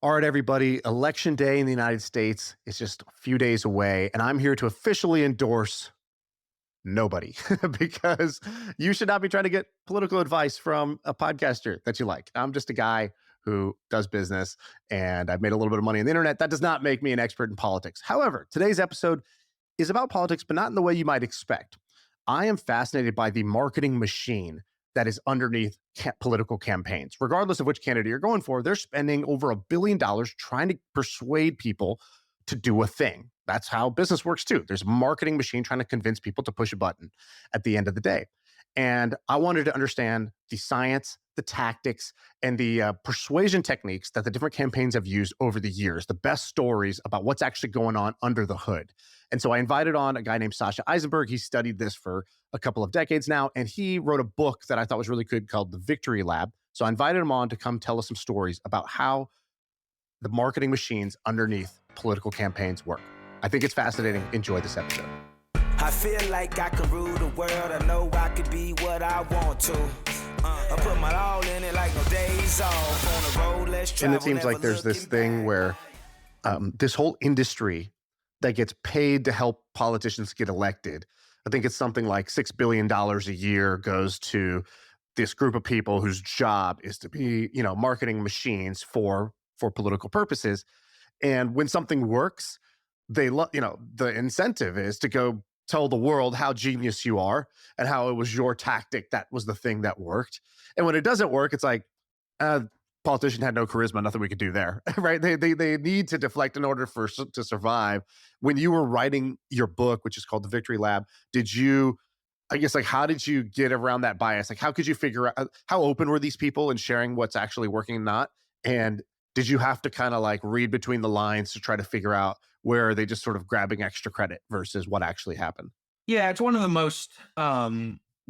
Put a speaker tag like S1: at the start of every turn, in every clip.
S1: All right, everybody. Election day in the United States is just a few days away, and I'm here to officially endorse nobody because you should not be trying to get political advice from a podcaster that you like. I'm just a guy who does business and I've made a little bit of money on the internet. That does not make me an expert in politics. However, today's episode is about politics, but not in the way you might expect. I am fascinated by the marketing machine that is underneath political campaigns. Regardless of which candidate you're going for, they're spending over $1 billion trying to persuade people to do a thing. That's how business works too. There's a marketing machine trying to convince people to push a button at the end of the day. And I wanted to understand the science, the tactics, and the persuasion techniques that the different campaigns have used over the years, the best stories about what's actually going on under the hood. And so I invited on a guy named Sasha Eisenberg. He studied this for a couple of decades now, and he wrote a book that I thought was really good called The Victory Lab. So I invited him on to come tell us some stories about how the marketing machines underneath political campaigns work. I think it's fascinating. Enjoy this episode.
S2: I feel like I can rule the world. I know I could be what I want to. I put my all in it like no days off. On the road, let's travel.
S1: And it seems like there's this thing where this whole industry that gets paid to help politicians get elected, I think it's something like $6 billion a year goes to this group of people whose job is to be, marketing machines for political purposes. And when something works, the incentive is to go tell the world how genius you are and how it was your tactic that was the thing that worked. And when it doesn't work, it's like, politician had no charisma, nothing we could do there, right? They need to deflect in order to survive. When you were writing your book, which is called The Victory Lab, how did you get around that bias? Like, how could you figure out, how open were these people in sharing what's actually working and not? And did you have to kind of like read between the lines to try to figure out where are they just sort of grabbing extra credit versus what actually happened?
S3: Yeah, it's one of the most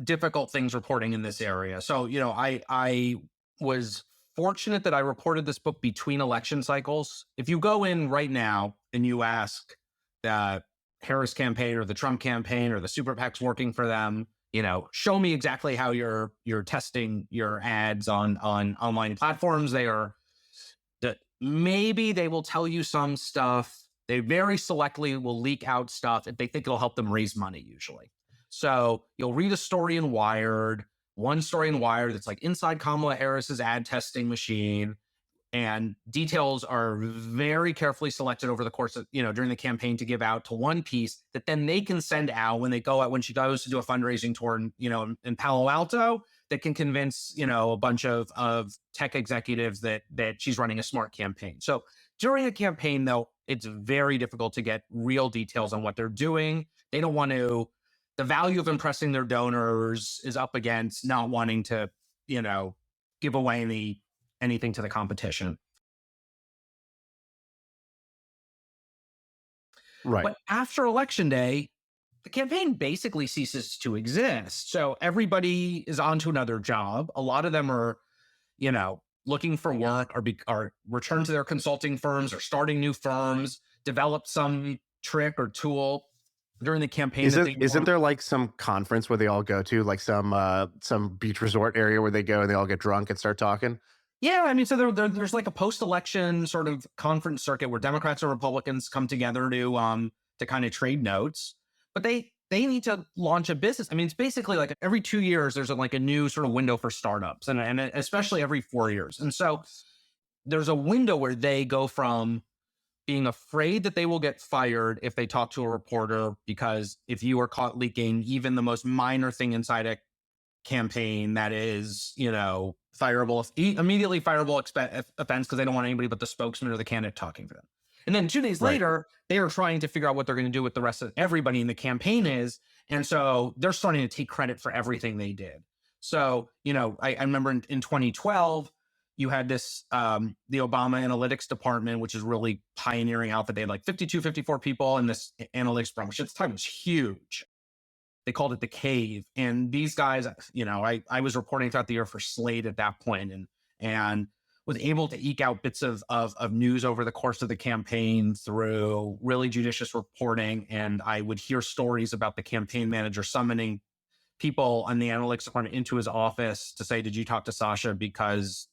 S3: difficult things reporting in this area. So, I was fortunate that I reported this book between election cycles. If you go in right now and you ask the Harris campaign or the Trump campaign or the super PACs working for them, show me exactly how you're testing your ads on online platforms. Maybe they will tell you some stuff. They very selectively will leak out stuff if they think it'll help them raise money, usually. So you'll read a story in Wired, one story in Wired that's like inside Kamala Harris's ad testing machine, and details are very carefully selected over the course of, during the campaign to give out to one piece that then they can send out when she goes to do a fundraising tour in Palo Alto, that can convince, a bunch of tech executives that she's running a smart campaign. So during a campaign, though, it's very difficult to get real details on what they're doing. They don't want to, the value of impressing their donors is up against not wanting to, give away anything to the competition.
S1: Right.
S3: But after Election Day, the campaign basically ceases to exist. So everybody is on to another job. A lot of them are, looking for work or return to their consulting firms or starting new firms, develop some trick or tool during the campaign.
S1: Isn't there like some conference where they all go to, like some beach resort area where they go and they all get drunk and start talking?
S3: Yeah, I mean, so there's like a post-election sort of conference circuit where Democrats and Republicans come together to kind of trade notes, but they need to launch a business. I mean, it's basically like every 2 years there's a new sort of window for startups, and especially every 4 years. And so there's a window where they go from being afraid that they will get fired if they talk to a reporter, because if you are caught leaking even the most minor thing inside a campaign that is, immediately fireable offense, because they don't want anybody but the spokesman or the candidate talking for them. And then 2 days later, they are trying to figure out what they're going to do with the rest of everybody in the campaign is. And so they're starting to take credit for everything they did. So, I remember in 2012, you had this, the Obama analytics department, which is really pioneering out that they had like 54 people in this analytics department, which at the time was huge. They called it the cave. And these guys, I was reporting throughout the year for Slate at that point, and was able to eke out bits of news over the course of the campaign through really judicious reporting. And I would hear stories about the campaign manager summoning people on the analytics department into his office to say, did you talk to Sasha? Because,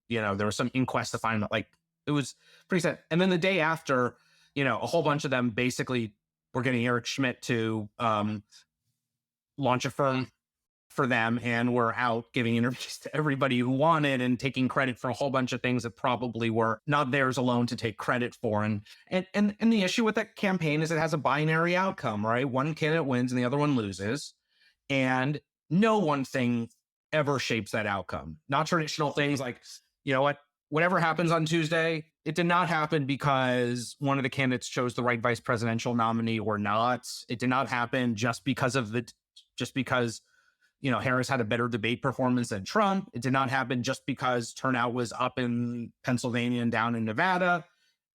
S3: there was some inquest to find that like it was pretty sad. And then the day after, a whole bunch of them basically were getting Eric Schmidt to launch a firm for them, and were out giving interviews to everybody who wanted and taking credit for a whole bunch of things that probably were not theirs alone to take credit for. And the issue with that campaign is it has a binary outcome, right? One candidate wins and the other one loses. And no one thing ever shapes that outcome. Not traditional things like, whatever happens on Tuesday, it did not happen because one of the candidates chose the right vice presidential nominee or not. It did not happen just because Harris had a better debate performance than Trump. It did not happen just because turnout was up in Pennsylvania and down in Nevada.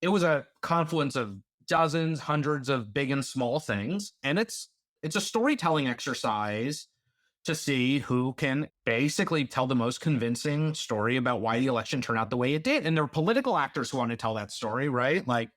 S3: It was a confluence of dozens, hundreds of big and small things. And it's a storytelling exercise to see who can basically tell the most convincing story about why the election turned out the way it did. And there are political actors who want to tell that story, right? Like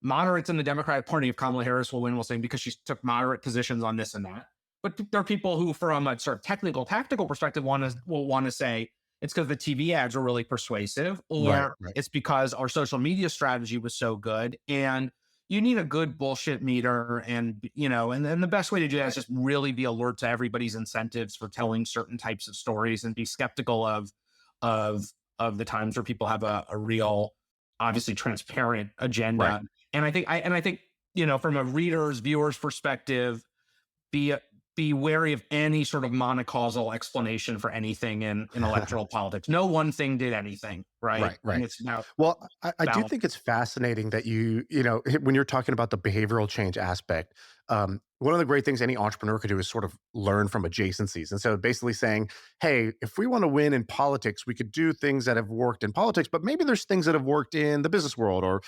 S3: moderates in the Democratic Party, if Kamala Harris will win, will say because she took moderate positions on this and that. But there are people who, from a sort of technical, tactical perspective, will want to say it's because the TV ads were really persuasive, or it's because our social media strategy was so good. And you need a good bullshit meter, and and the best way to do that is just really be alert to everybody's incentives for telling certain types of stories, and be skeptical of the times where people have a real, obviously transparent agenda.
S1: Right.
S3: And I think from a reader's, viewer's perspective, be wary of any sort of monocausal explanation for anything in electoral politics. No one thing did anything, right?
S1: Right.
S3: And it's now
S1: I do think it's fascinating that when you're talking about the behavioral change aspect, one of the great things any entrepreneur could do is sort of learn from adjacencies. And so basically saying, hey, if we want to win in politics, we could do things that have worked in politics, but maybe there's things that have worked in the business world. Or,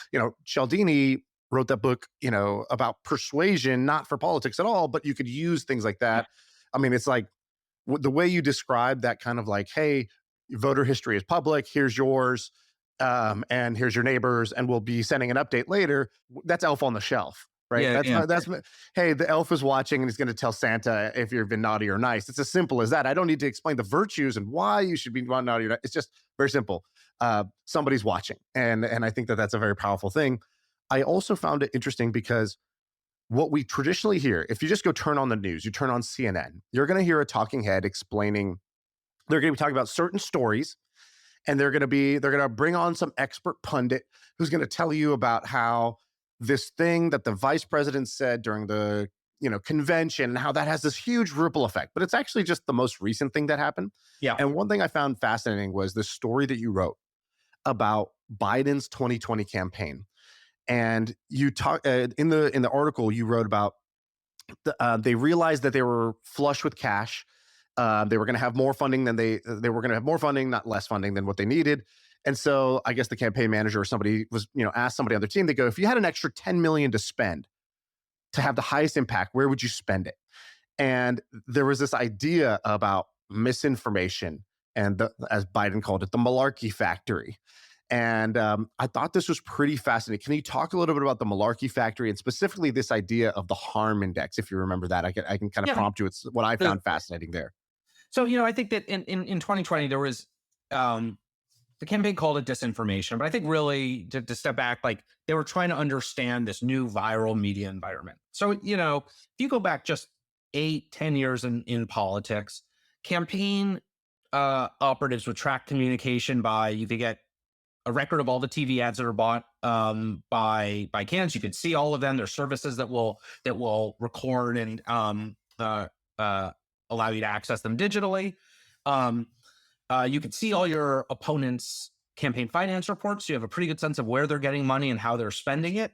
S1: Cialdini wrote that book, about persuasion, not for politics at all, but you could use things like that. I mean, it's like the way you describe that kind of like, hey, voter history is public, here's yours, and here's your neighbors, and we'll be sending an update later. That's Elf on the Shelf, right? That's hey, the elf is watching and he's going to tell Santa if you've been naughty or nice. It's as simple as that. I don't need to explain the virtues and why you should be naughty or nice. It's just very simple. Somebody's watching, and I think that that's a very powerful thing. I also found it interesting because what we traditionally hear, if you just go turn on the news, you turn on CNN, you're going to hear a talking head explaining, they're going to be talking about certain stories, and they're going to bring on some expert pundit who's going to tell you about how this thing that the vice president said during the convention, how that has this huge ripple effect. But it's actually just the most recent thing that happened.
S3: Yeah.
S1: And one thing I found fascinating was the story that you wrote about Biden's 2020 campaign. And you talk in the article you wrote about they realized that they were flush with cash. They were going to have more funding than they were going to have more funding, not less funding than what they needed. And so I guess the campaign manager or somebody was, asked somebody on their team, they go, if you had an extra 10 million to spend to have the highest impact, where would you spend it? And there was this idea about misinformation and as Biden called it, the malarky factory. And I thought this was pretty fascinating. Can you talk a little bit about the malarky factory and specifically this idea of the harm index? If you remember that, I can kind of prompt you. It's what I found fascinating there.
S3: So, I think that in 2020, there was the campaign called it disinformation. But I think really to step back, like they were trying to understand this new viral media environment. So, if you go back just 8-10 years in politics, campaign operatives would track communication by you could get a record of all the TV ads that are bought by candidates. You could see all of them. There's services that will record and allow you to access them digitally. You could see all your opponents' campaign finance reports. So you have a pretty good sense of where they're getting money and how they're spending it.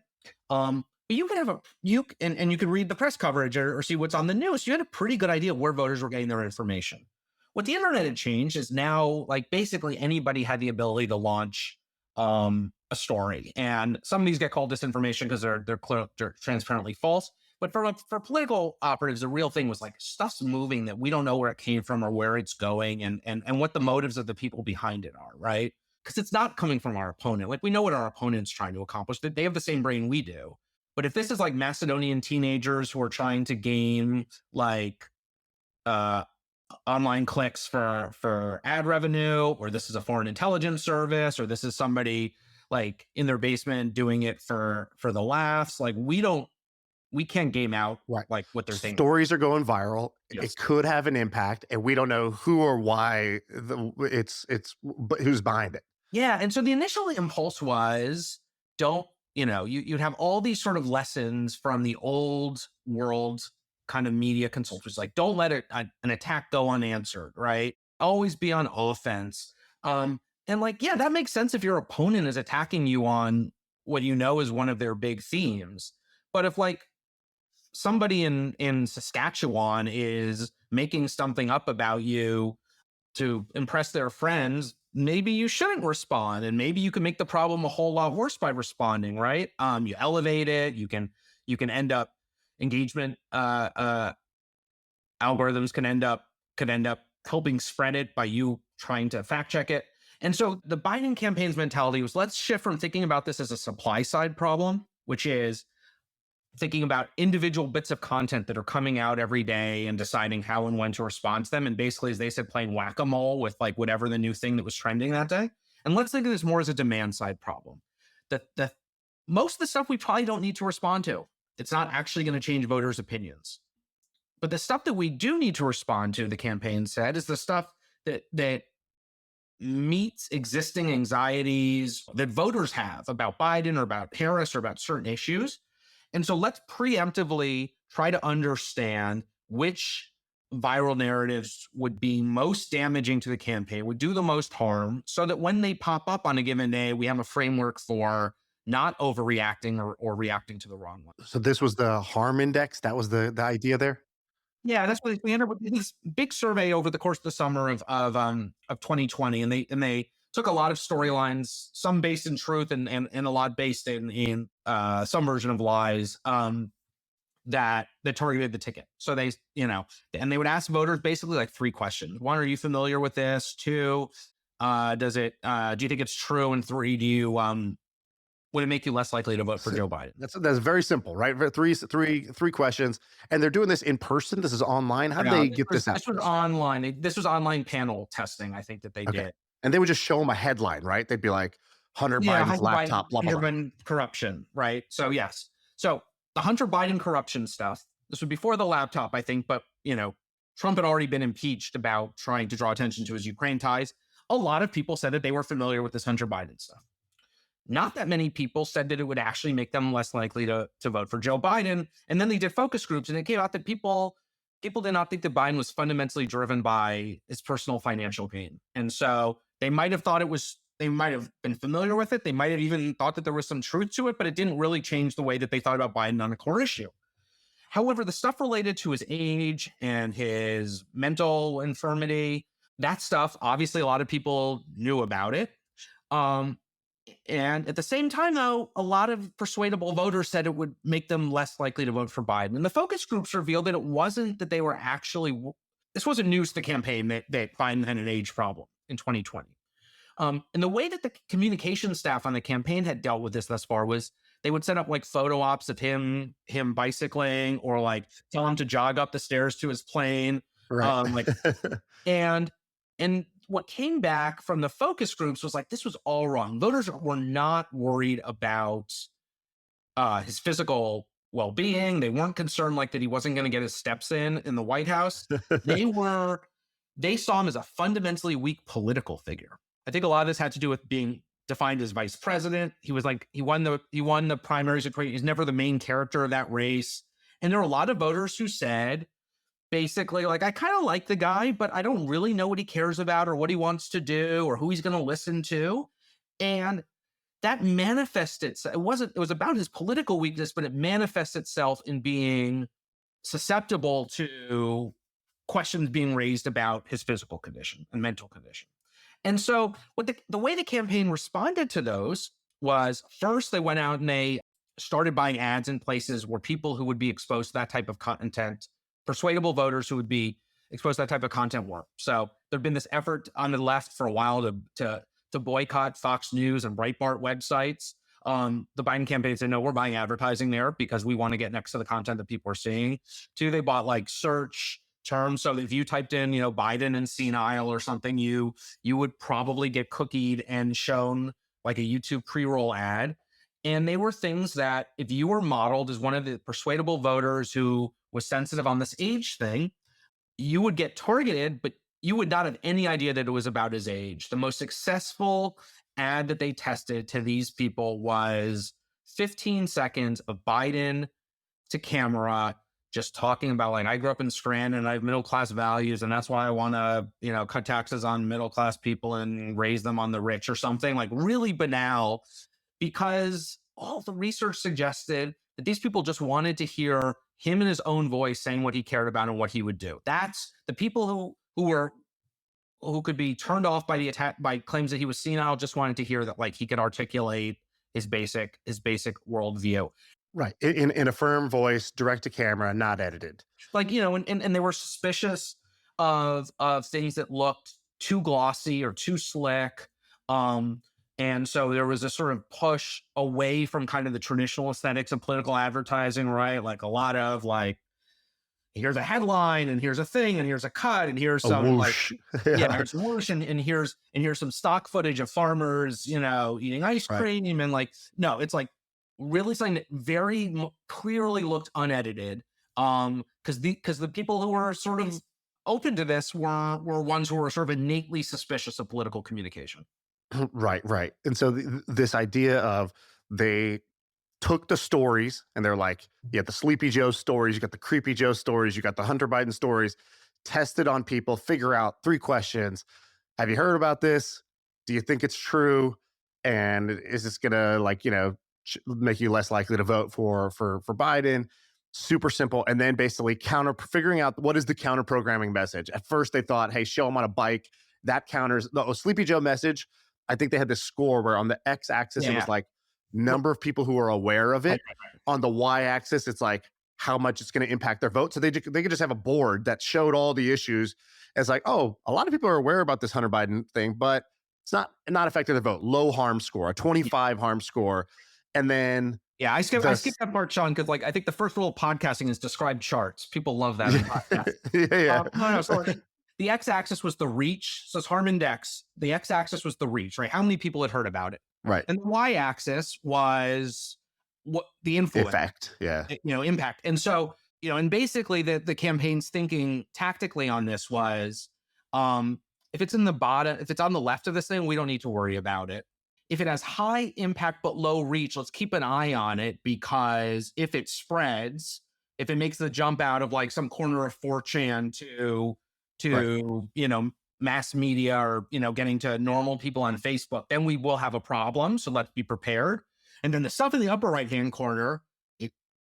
S3: But you can have you could read the press coverage or see what's on the news. You had a pretty good idea of where voters were getting their information. What the internet had changed is now, like, basically anybody had the ability to launch a story, and some of these get called disinformation because they're transparently false. But for political operatives, the real thing was like stuff's moving that we don't know where it came from or where it's going, and what the motives of the people behind it are, right? Because it's not coming from our opponent. Like we know what our opponent's trying to accomplish. They have the same brain we do. But if this is like Macedonian teenagers who are trying to gain like online clicks for ad revenue, or this is a foreign intelligence service, or this is somebody like in their basement doing it for the laughs. Like we can't game out
S1: Right.
S3: like what they're thinking.
S1: Stories are going viral.
S3: Yes.
S1: It could have an impact, and we don't know who or why but who's behind it.
S3: Yeah. And so the initial impulse was you'd have all these sort of lessons from the old world kind of media consultants, like don't let an attack go unanswered, right? Always be on offense. And like, yeah, that makes sense if your opponent is attacking you on what you know is one of their big themes. But if like somebody in Saskatchewan is making something up about you to impress their friends, maybe you shouldn't respond, and maybe you can make the problem a whole lot worse by responding, right? You elevate it. You can end up engagement algorithms could end up helping spread it by you trying to fact check it. And so the Biden campaign's mentality was, let's shift from thinking about this as a supply side problem, which is thinking about individual bits of content that are coming out every day and deciding how and when to respond to them. And basically, as they said, playing whack-a-mole with like whatever the new thing that was trending that day. And let's think of this more as a demand side problem. The most of the stuff we probably don't need to respond to. It's not actually going to change voters' opinions. But the stuff that we do need to respond to, the campaign said, is the stuff that meets existing anxieties that voters have about Biden or about Harris or about certain issues. And so let's preemptively try to understand which viral narratives would be most damaging to the campaign, would do the most harm, so that when they pop up on a given day, we have a framework for not overreacting or reacting to the wrong one.
S1: So this was the harm index. That was the idea there.
S3: Yeah, that's what we ended up with this big survey over the course of the summer of 2020, and they took a lot of storylines, some based in truth and a lot based in some version of lies that targeted the ticket. So they, and they would ask voters basically like 3 questions. 1, are you familiar with this? 2, do you think it's true? And 3, would it make you less likely to vote for Joe Biden?
S1: That's very simple, right? Three questions, and they're doing this in person. This is online. How did they get this out?
S3: This was online. This was online panel testing, I think, that they did.
S1: And they would just show them a headline, right? They'd be like, Hunter Biden's laptop, blah, blah, blah.
S3: Biden corruption, right? So yes. So the Hunter Biden corruption stuff, this was before the laptop, I think, but Trump had already been impeached about trying to draw attention to his Ukraine ties. A lot of people said that they were familiar with this Hunter Biden stuff. Not that many people said that it would actually make them less likely to vote for Joe Biden. And then they did focus groups, and it came out that people did not think that Biden was fundamentally driven by his personal financial gain. And so they might have thought they might have been familiar with it. They might have even thought that there was some truth to it, but it didn't really change the way that they thought about Biden on a core issue. However, the stuff related to his age and his mental infirmity, that stuff, obviously a lot of people knew about it. And at the same time, though, a lot of persuadable voters said it would make them less likely to vote for Biden. And the focus groups revealed that it wasn't that they were actually, this wasn't news to the campaign that Biden had an age problem in 2020. And the way that the communication staff on the campaign had dealt with this thus far was they would set up like photo ops of him bicycling, or like tell him to jog up the stairs to his plane.
S1: Right.
S3: And what came back from the focus groups was like, this was all wrong. Voters were not worried about his physical well-being. They weren't concerned like that he wasn't going to get his steps in the White House. They saw him as a fundamentally weak political figure. I think a lot of this had to do with being defined as vice president. He was like, he won the primaries. He's never the main character of that race. And there were a lot of voters who said, basically, like, I kind of like the guy, but I don't really know what he cares about or what he wants to do or who he's going to listen to. And that manifested, it was about his political weakness, but it manifests itself in being susceptible to questions being raised about his physical condition and mental condition. And so what the way the campaign responded to those was, first they went out and they started buying ads in places where people who would be exposed to that type of content, persuadable voters who would be exposed to that type of content were. So there'd been this effort on the left for a while to boycott Fox News and Breitbart websites. The Biden campaign said, no, we're buying advertising there because we want to get next to the content that people are seeing. 2, they bought like search terms. So if you typed in, Biden and senile or something, you would probably get cookied and shown like a YouTube pre-roll ad. And they were things that if you were modeled as one of the persuadable voters who was sensitive on this age thing, you would get targeted, but you would not have any idea that it was about his age. The most successful ad that they tested to these people was 15 seconds of Biden to camera, just talking about like, I grew up in Strand and I have middle-class values, and that's why I want to, you know, cut taxes on middle-class people and raise them on the rich or something, like really banal, because all the research suggested that these people just wanted to hear him in his own voice saying what he cared about and what he would do. That's the people who could be turned off by the attack by claims that he was senile, just wanted to hear that like he could articulate his basic worldview.
S1: Right. In a firm voice, direct to camera, not edited.
S3: Like, you know, and they were suspicious of things that looked too glossy or too slick. And so there was a sort of push away from kind of the traditional aesthetics of political advertising, right? Like a lot of like, here's a headline and here's a thing and here's a cut and here's some like, here's a whoosh and here's some stock footage of farmers, you know, eating ice cream. And like, no, it's like really something that very clearly looked unedited. Because the people who were sort of open to this were ones who were sort of innately suspicious of political communication.
S1: Right. And so this idea of they took the stories and they're like, you got the Sleepy Joe stories, you got the Creepy Joe stories, you got the Hunter Biden stories, tested on people, figure out 3 questions. Have you heard about this? Do you think it's true? And is this gonna like, you know, make you less likely to vote for Biden? Super simple. And then basically figuring out what is the counter programming message. At first they thought, hey, show them on a bike. That counters the Sleepy Joe message. I think they had this score where on the x-axis it was like number of people who are aware of it. On the y-axis, it's like how much it's going to impact their vote. So they could just have a board that showed all the issues as like, oh, a lot of people are aware about this Hunter Biden thing, but it's not affecting the vote. Low harm score, a 25 harm score. And then
S3: I skipped that part, Shaan, because like I think the first rule of podcasting is describe charts. People love that in podcasts. So the x-axis was the reach. So it's harm index. The x-axis was the reach, right? How many people had heard about it?
S1: Right.
S3: And the y-axis was what the influence.
S1: Effect. Yeah.
S3: You know, impact. And so, you know, and basically the campaign's thinking tactically on this was, if it's in the bottom, if it's on the left of this thing, we don't need to worry about it. If it has high impact but low reach, let's keep an eye on it, because if it spreads, if it makes the jump out of like some corner of 4chan to you know, mass media or, you know, getting to normal people on Facebook, then we will have a problem. So let's be prepared. And then the stuff in the upper right-hand corner,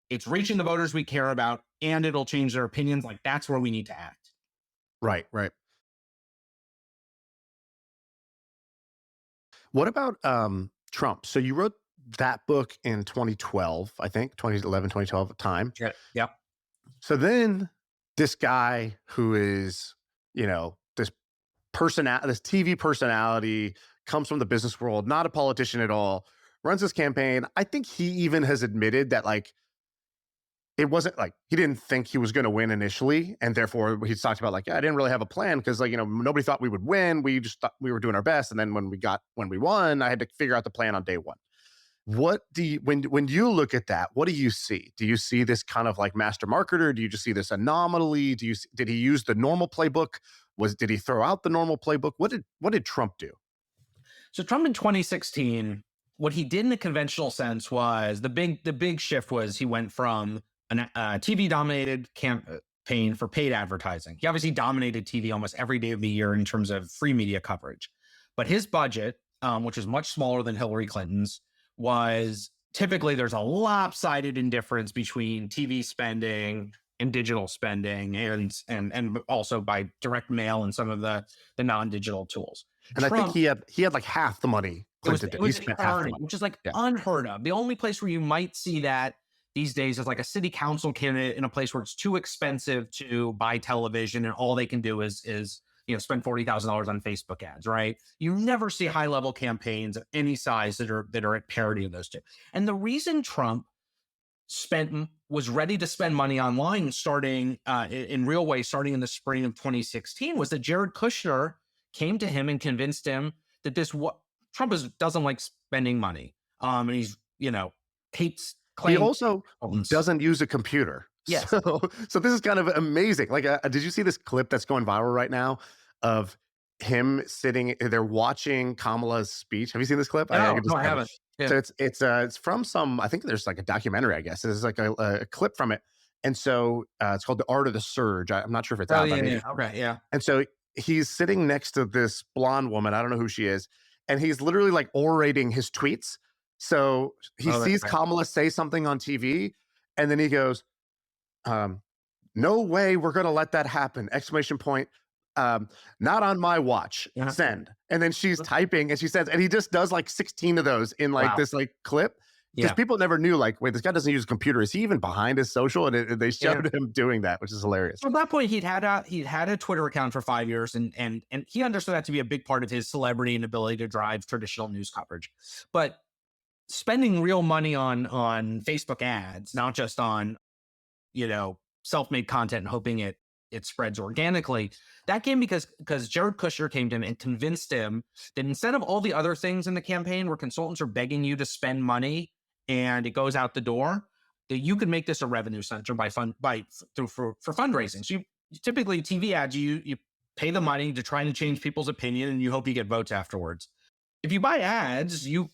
S3: it's reaching the voters we care about, and it'll change their opinions. Like that's where we need to act.
S1: Right. What about Trump? So you wrote that book in 2012, I think, 2011, 2012 time.
S3: Yeah.
S1: So then this guy who is, you know, this TV personality, comes from the business world, not a politician at all, runs this campaign. I think he even has admitted that like it wasn't like he didn't think he was going to win initially, and therefore he's talked about like, I didn't really have a plan because like, you know, nobody thought we would win. We just thought we were doing our best, and then when we won, I had to figure out the plan on day one. What do you, when you look at that, what do you see? Do you see this kind of like master marketer? Do you just see this anomaly? Did he use the normal playbook? Did he throw out the normal playbook? What did Trump do?
S3: So Trump in 2016, what he did in the conventional sense was the big shift was he went from a TV dominated campaign for paid advertising. He obviously dominated TV almost every day of the year in terms of free media coverage, but his budget, which is much smaller than Hillary Clinton's, was typically there's a lopsided indifference between TV spending and digital spending, and also by direct mail and some of the non-digital tools.
S1: And Trump, I think he had like half the money Clinton did. He spent half the money,
S3: which is like unheard of. The only place where you might see that these days is like a city council candidate in a place where it's too expensive to buy television and all they can do is you know, spend $40,000 on Facebook ads, right? You never see high level campaigns of any size that are at parity of those two. And the reason Trump was ready to spend money online starting in real ways, starting in the spring of 2016, was that Jared Kushner came to him and convinced him that Trump doesn't like spending money. And he's, hates
S1: He
S3: claims.
S1: also doesn't use a computer.
S3: Yes.
S1: So this is kind of amazing. Like, did you see this clip that's going viral right now of him sitting there watching Kamala's speech? Have you seen this clip?
S3: No, I haven't. Yeah.
S1: So it's from some, I think there's like a documentary, I guess. There's like a clip from it. And so it's called The Art of the Surge. I'm not sure if it's out.
S3: Yeah. Okay, yeah.
S1: And so he's sitting next to this blonde woman. I don't know who she is. And he's literally like orating his tweets. So he sees Kamala say something on TV, and then he goes, no way we're going to let that happen! Exclamation point. Not on my watch.
S3: Yeah.
S1: Send. And then she's typing and she says, and he just does like 16 of those in like this like clip. Because people never knew, like, wait, this guy doesn't use a computer. Is he even behind his social? And they showed him doing that, which is hilarious.
S3: So at that point, he'd had a Twitter account for 5 years, and he understood that to be a big part of his celebrity and ability to drive traditional news coverage. But spending real money on Facebook ads, not just on, self-made content and hoping it spreads organically, that came because Jared Kushner came to him and convinced him that instead of all the other things in the campaign where consultants are begging you to spend money and it goes out the door, that you could make this a revenue center for fundraising. So you typically TV ads, you pay the money to try to change people's opinion and you hope you get votes afterwards. If you buy ads, you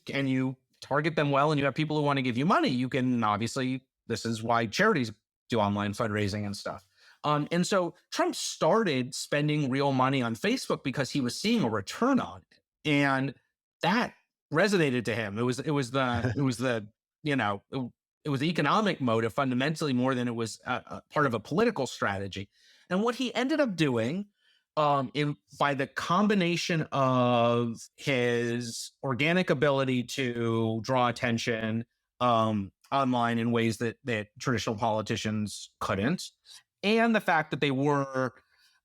S3: target them well and you have people who want to give you money, you can obviously, this is why charities do online fundraising and stuff. And so Trump started spending real money on Facebook because he was seeing a return on it, and that resonated to him. It was the economic motive fundamentally more than it was a part of a political strategy. And what he ended up doing, by the combination of his organic ability to draw attention online in ways that traditional politicians couldn't, and the fact that they were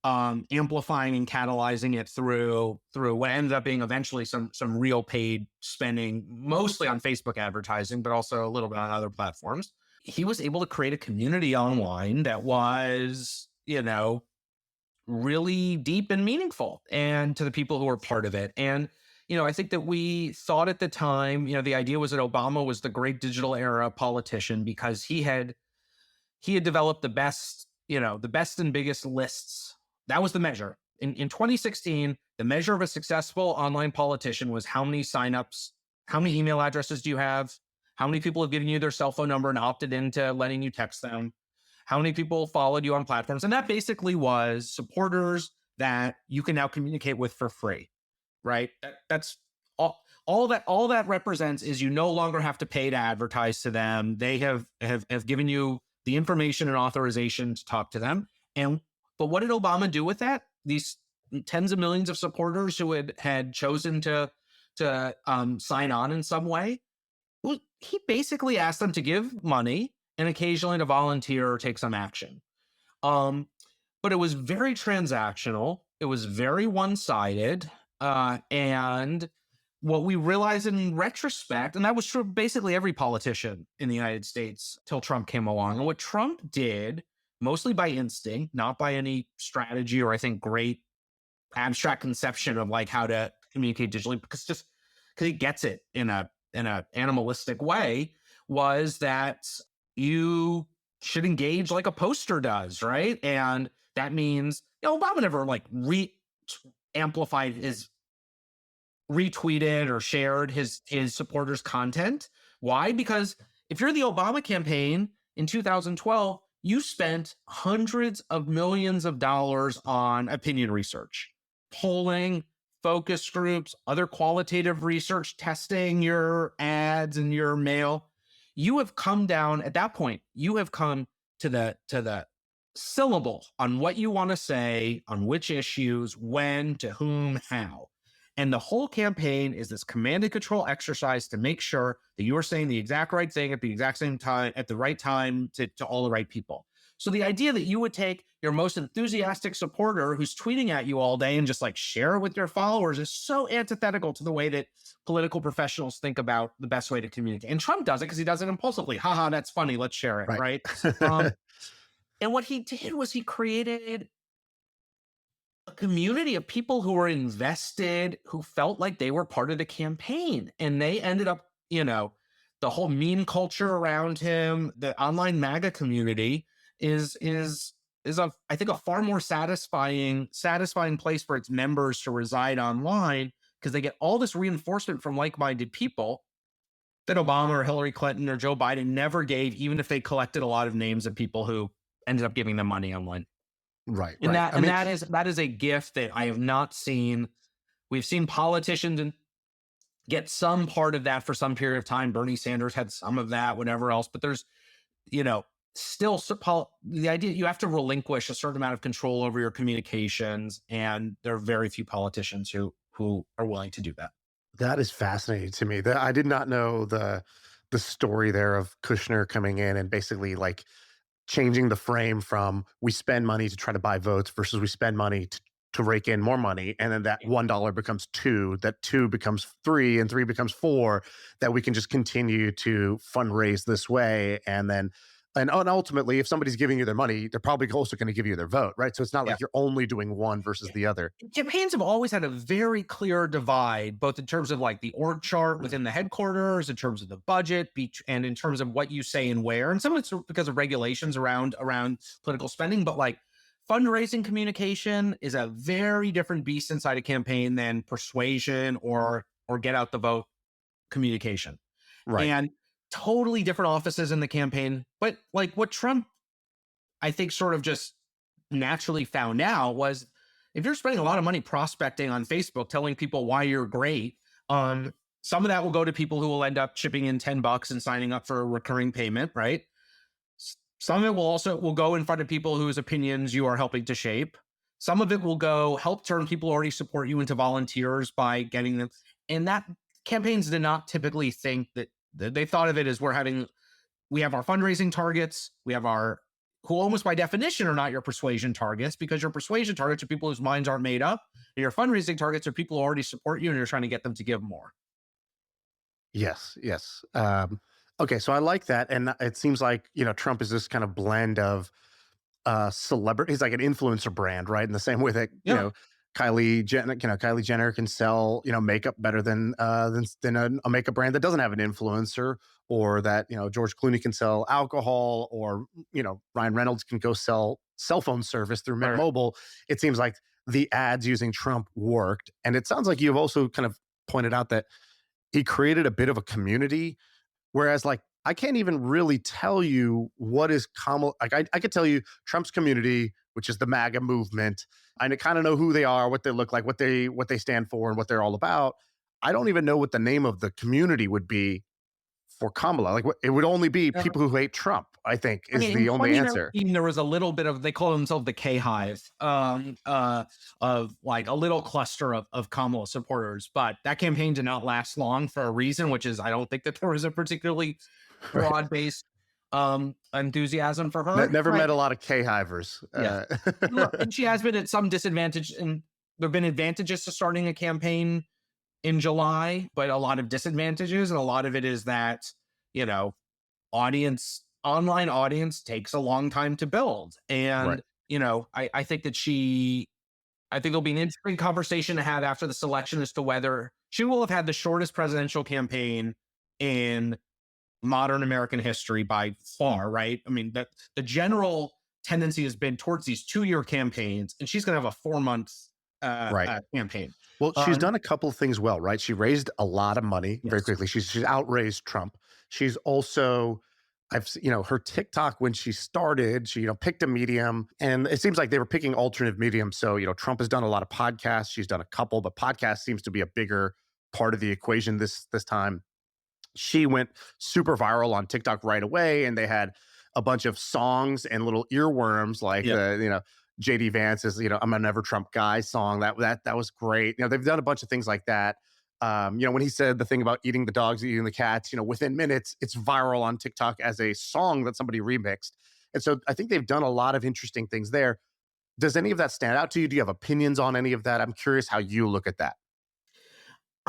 S3: amplifying and catalyzing it through what ended up being eventually some real paid spending, mostly on Facebook advertising, but also a little bit on other platforms. He was able to create a community online that was, really deep and meaningful, and to the people who were part of it. And, I think that we thought at the time, the idea was that Obama was the great digital era politician because he had developed the best and biggest lists. That was the measure. In 2016, the measure of a successful online politician was how many signups, how many email addresses do you have, how many people have given you their cell phone number and opted into letting you text them, how many people followed you on platforms. And that basically was supporters that you can now communicate with for free, right? That's all that represents is you no longer have to pay to advertise to them. They have given you the information and authorization to talk to them. But what did Obama do with that? These tens of millions of supporters who had chosen to sign on in some way. Well, he basically asked them to give money and occasionally to volunteer or take some action. But it was very transactional. It was very one-sided. And what we realized in retrospect, and that was true of basically every politician in the United States till Trump came along. And what Trump did, mostly by instinct, not by any strategy or I think great abstract conception of like how to communicate digitally, because he gets it in a animalistic way, was that you should engage like a poster does, right? And that means Obama never like amplified his retweeted or shared his supporters' content. Why? Because if you're the Obama campaign in 2012, you spent hundreds of millions of dollars on opinion research, polling, focus groups, other qualitative research, testing your ads and your mail. You have come down at that point. You have come to the syllable on what you want to say, on which issues, when, to whom, how. And the whole campaign is this command and control exercise to make sure that you are saying the exact right thing at the exact same time, at the right time to all the right people. So the idea that you would take your most enthusiastic supporter who's tweeting at you all day and just like share it with your followers is so antithetical to the way that political professionals think about the best way to communicate. And Trump does it because he does it impulsively. Haha, that's funny. Let's share it, right? And what he did was he created a community of people who were invested, who felt like they were part of the campaign. And they ended up, the whole meme culture around him, the online MAGA community is I think a far more satisfying place for its members to reside online, because they get all this reinforcement from like-minded people that Obama or Hillary Clinton or Joe Biden never gave, even if they collected a lot of names of people who ended up giving them money online.
S1: Right.
S3: And
S1: right.
S3: that is a gift that I have not seen. We've seen politicians get some part of that for some period of time. Bernie Sanders had some of that, whatever else. But there's, still the idea you have to relinquish a certain amount of control over your communications, and there are very few politicians who are willing to do that.
S1: That is fascinating to me. I did not know the story there of Kushner coming in and basically like changing the frame from we spend money to try to buy votes versus we spend money to rake in more money. And then that $1 becomes $2, that 2 becomes 3, and 3 becomes 4, that we can just continue to fundraise this way. And ultimately, if somebody's giving you their money, they're probably also going to give you their vote, right? So it's not like you're only doing one versus the other.
S3: Campaigns have always had a very clear divide, both in terms of like the org chart within the headquarters, in terms of the budget, and in terms of what you say and where. And some of it's because of regulations around political spending, but like fundraising communication is a very different beast inside a campaign than persuasion or get out the vote communication.
S1: Right.
S3: And totally different offices in the campaign. But like what Trump, I think, sort of just naturally found out was, if you're spending a lot of money prospecting on Facebook, telling people why you're great, some of that will go to people who will end up chipping in $10 and signing up for a recurring payment, right? Some of it will go in front of people whose opinions you are helping to shape. Some of it will go help turn people who already support you into volunteers by getting them. And that campaigns did not typically think that. They thought of it as we have our fundraising targets, we have who almost by definition are not your persuasion targets, because your persuasion targets are people whose minds aren't made up, and your fundraising targets are people who already support you and you're trying to get them to give more.
S1: Yes. Okay, so I like that. And it seems like, Trump is this kind of blend of celebrity. He's like an influencer brand, right? In the same way that, Kylie Jenner can sell, makeup better than a makeup brand that doesn't have an influencer, or that, George Clooney can sell alcohol, or, Ryan Reynolds can go sell cell phone service through Mint Mobile. It seems like the ads using Trump worked. And it sounds like you've also kind of pointed out that he created a bit of a community, whereas like, I can't even really tell you what is Kamala. Like I could tell you Trump's community, which is the MAGA movement. I kind of know who they are, what they look like, what they stand for, and what they're all about. I don't even know what the name of the community would be for Kamala. Like it would only be people who hate Trump, I think, is the only answer.
S3: There was a little bit of, they call themselves the K-Hive, of like a little cluster of Kamala supporters. But that campaign did not last long for a reason, which is I don't think that there was a particularly broad-based enthusiasm for her.
S1: Never met a lot of K-Hivers.
S3: And she has been at some disadvantage, and there have been advantages to starting a campaign in July, but a lot of disadvantages. And a lot of it is that, online audience takes a long time to build. And, I think that I think there'll be an interesting conversation to have after the selection as to whether she will have had the shortest presidential campaign in modern American history by far, right? I mean, the general tendency has been towards these 2-year campaigns, and she's going to have a 4-month campaign.
S1: Well, she's done a couple of things well, right? She raised a lot of money very quickly. She's outraised Trump. She's also, her TikTok, when she started, she, picked a medium, and it seems like they were picking alternative mediums. So, Trump has done a lot of podcasts. She's done a couple, but podcast seems to be a bigger part of the equation this time. She went super viral on TikTok right away, and they had a bunch of songs and little earworms like JD Vance's I'm a Never Trump Guy song. That was great. They've done a bunch of things like that. When he said the thing about eating the dogs, eating the cats, within minutes it's viral on TikTok as a song that somebody remixed. And so I think they've done a lot of interesting things there. Does any of that stand out to you? Do you have opinions on any of that? I'm curious how you look at that.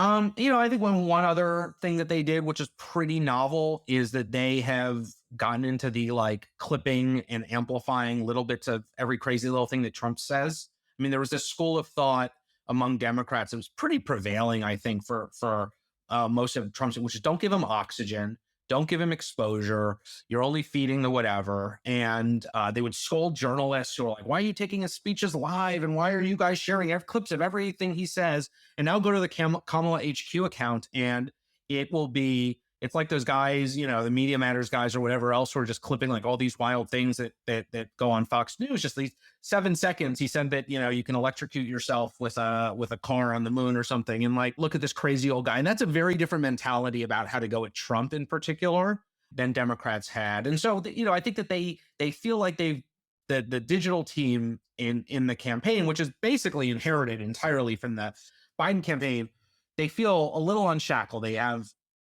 S3: I think one other thing that they did, which is pretty novel, is that they have gotten into the like clipping and amplifying little bits of every crazy little thing that Trump says. I mean, there was this school of thought among Democrats. It was pretty prevailing, I think, for most of Trump's, which is don't give him oxygen, don't give him exposure. You're only feeding the whatever. And they would scold journalists who are like, why are you taking his speeches live? And why are you guys sharing clips of everything he says? And now go to the Kamala HQ account and it will be, it's like those guys, you know, the Media Matters guys or whatever else who are just clipping like all these wild things that go on Fox News. Just these 7 seconds. He said that, you know, you can electrocute yourself with a car on the moon or something. And like, look at this crazy old guy. And that's a very different mentality about how to go at Trump in particular than Democrats had. And so, you know, I think that they feel like the digital team in the campaign, which is basically inherited entirely from the Biden campaign, they feel a little unshackled. They have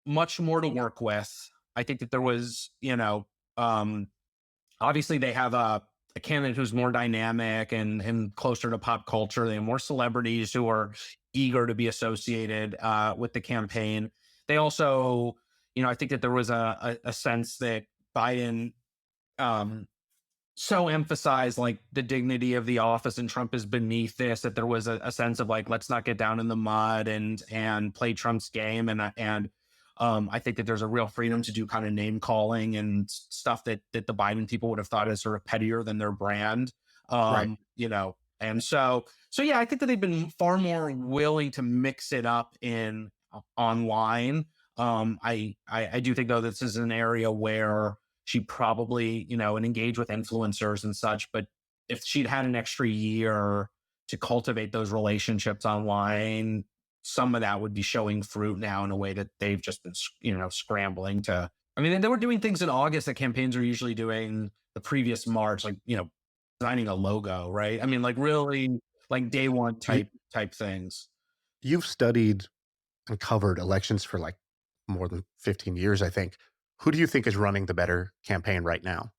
S3: much more to work with. I think that there was, you know, obviously they have a candidate who's more dynamic and closer to pop culture. They have more celebrities who are eager to be associated with the campaign. They also, you know, I think that there was a sense that Biden so emphasized like the dignity of the office and Trump is beneath this, that there was a sense of like, let's not get down in the mud and play Trump's game. And I think that there's a real freedom to do kind of name calling and stuff that the Biden people would have thought is sort of pettier than their brand,
S1: Right.
S3: you know. And so yeah, I think that they've been far more willing to mix it up in online. I do think though this is an area where she probably, you know, and engage with influencers and such. But if she'd had an extra year to cultivate those relationships online, some of that would be showing fruit now in a way that they've just been, you know, scrambling to. I mean, they were doing things in August that campaigns are usually doing the previous March, like, you know, designing a logo, right? I mean, like really like day one type things.
S1: You've studied and covered elections for like more than 15 years, I think. Who do you think is running the better campaign right now?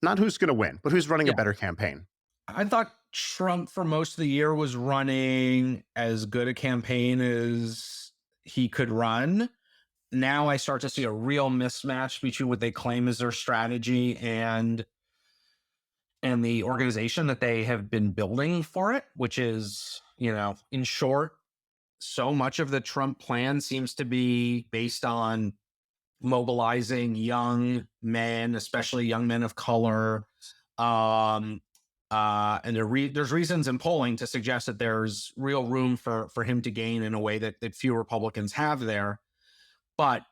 S1: Not who's going to win, but who's running a
S3: Yeah.
S1: better campaign?
S3: I thought Trump for most of the year was running as good a campaign as he could run. Now I start to see a real mismatch between what they claim is their strategy and the organization that they have been building for it, which is, you know, in short, so much of the Trump plan seems to be based on mobilizing young men, especially young men of color. And there's reasons in polling to suggest that there's real room for him to gain in a way that few Republicans have there. But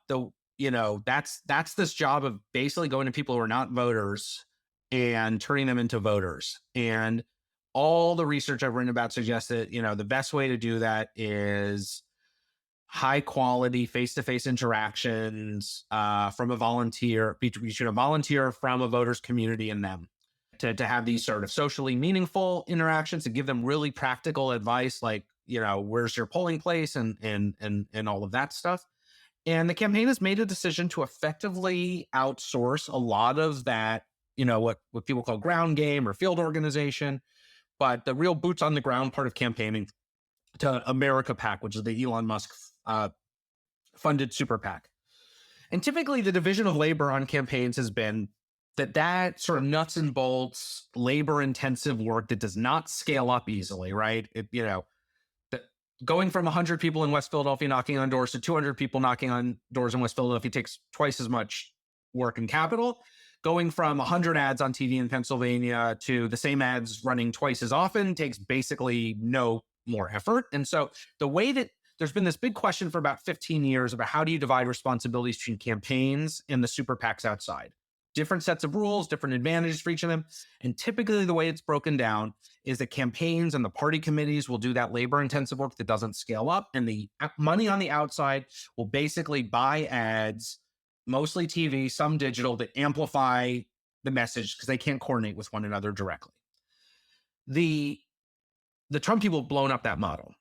S3: you know, that's this job of basically going to people who are not voters and turning them into voters. And all the research I've written about suggests that, you know, the best way to do that is high quality face-to-face interactions from a volunteer, between a volunteer from a voters community and them, to have these sort of socially meaningful interactions and give them really practical advice, like, you know, where's your polling place and all of that stuff. And the campaign has made a decision to effectively outsource a lot of that, you know, what people call ground game or field organization, but the real boots on the ground part of campaigning to America PAC, which is the Elon Musk funded super PAC. And typically the division of labor on campaigns has been that sort of nuts and bolts, labor intensive work that does not scale up easily, right? You know, going from 100 people in West Philadelphia knocking on doors to 200 people knocking on doors in West Philadelphia takes twice as much work and capital. Going from 100 ads on TV in Pennsylvania to the same ads running twice as often takes basically no more effort. And so the way that there's been this big question for about 15 years about how do you divide responsibilities between campaigns and the super PACs outside. Different sets of rules, different advantages for each of them. And typically the way it's broken down is that campaigns and the party committees will do that labor intensive work that doesn't scale up. And the money on the outside will basically buy ads, mostly TV, some digital, that amplify the message because they can't coordinate with one another directly. The Trump people have blown up that model.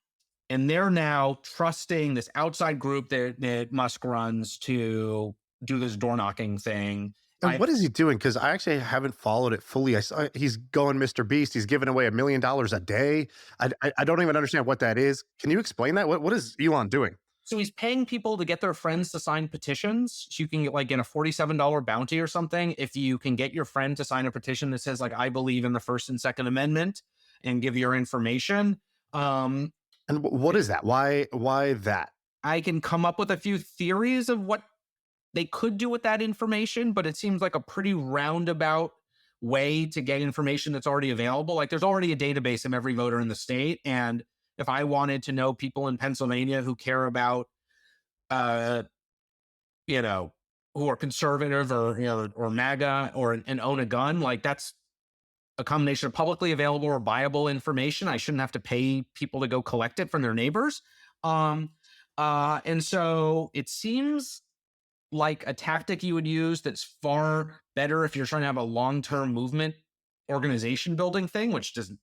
S3: And they're now trusting this outside group that Musk runs to do this door knocking thing.
S1: And what is he doing? Because I actually haven't followed it fully. I saw he's going Mr. Beast. He's giving away $1 million a day. I don't even understand what that is. Can you explain that? What is Elon doing?
S3: So he's paying people to get their friends to sign petitions. So you can get like in a $47 bounty or something if you can get your friend to sign a petition that says like, I believe in the First and Second Amendment. and give your information.
S1: And what is that? Why that?
S3: I can come up with a few theories of what they could do with that information, but it seems like a pretty roundabout way to get information that's already available. Like there's already a database of every voter in the state. And if I wanted to know people in Pennsylvania who care about, you know, who are conservative or, you know, or MAGA and own a gun, like that's a combination of publicly available or buyable information. I shouldn't have to pay people to go collect it from their neighbors. And so it seems like a tactic you would use that's far better if you're trying to have a long-term movement organization building thing, which doesn't,